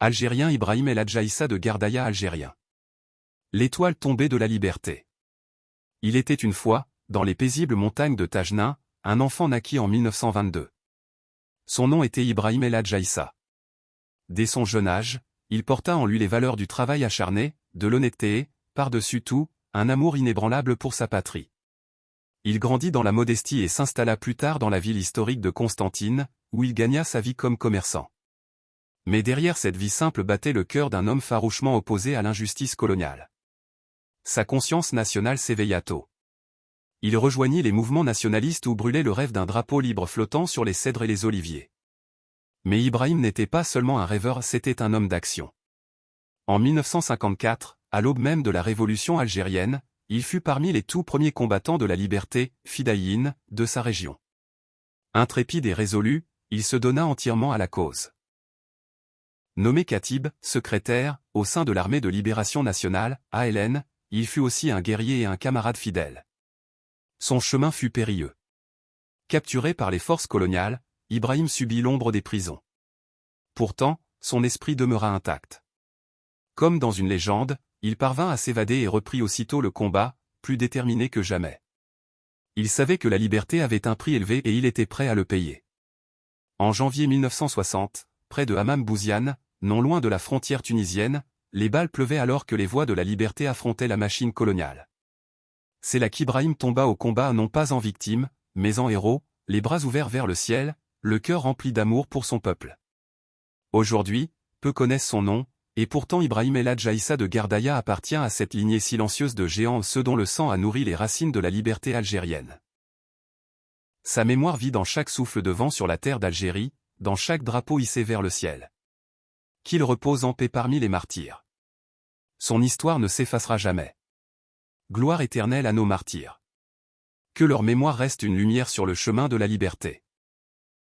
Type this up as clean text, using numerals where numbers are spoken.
Algérien Ibrahim El Adjaïssa de Gardaïa algérien. L'étoile tombée de la liberté. Il était une fois, dans les paisibles montagnes de Tajnin, un enfant naquit en 1922. Son nom était Ibrahim El Adjaïssa. Dès son jeune âge, il porta en lui les valeurs du travail acharné, de l'honnêteté et, par-dessus tout, un amour inébranlable pour sa patrie. Il grandit dans la modestie et s'installa plus tard dans la ville historique de Constantine, où il gagna sa vie comme commerçant. Mais derrière cette vie simple battait le cœur d'un homme farouchement opposé à l'injustice coloniale. Sa conscience nationale s'éveilla tôt. Il rejoignit les mouvements nationalistes où brûlait le rêve d'un drapeau libre flottant sur les cèdres et les oliviers. Mais Ibrahim n'était pas seulement un rêveur, c'était un homme d'action. En 1954, à l'aube même de la révolution algérienne, il fut parmi les tout premiers combattants de la liberté, fidayine, de sa région. Intrépide et résolu, il se donna entièrement à la cause. Nommé Khatib, secrétaire, au sein de l'Armée de Libération Nationale, ALN, il fut aussi un guerrier et un camarade fidèle. Son chemin fut périlleux. Capturé par les forces coloniales, Ibrahim subit l'ombre des prisons. Pourtant, son esprit demeura intact. Comme dans une légende, il parvint à s'évader et reprit aussitôt le combat, plus déterminé que jamais. Il savait que la liberté avait un prix élevé et il était prêt à le payer. En janvier 1960, près de Hammam Bouziane, non loin de la frontière tunisienne, les balles pleuvaient alors que les voix de la liberté affrontaient la machine coloniale. C'est là qu'Ibrahim tomba au combat non pas en victime, mais en héros, les bras ouverts vers le ciel, le cœur rempli d'amour pour son peuple. Aujourd'hui, peu connaissent son nom, et pourtant Ibrahim El Adjaïssa de Gardaïa appartient à cette lignée silencieuse de géants ceux dont le sang a nourri les racines de la liberté algérienne. Sa mémoire vit dans chaque souffle de vent sur la terre d'Algérie, dans chaque drapeau hissé vers le ciel. Qu'il repose en paix parmi les martyrs. Son histoire ne s'effacera jamais. Gloire éternelle à nos martyrs. Que leur mémoire reste une lumière sur le chemin de la liberté.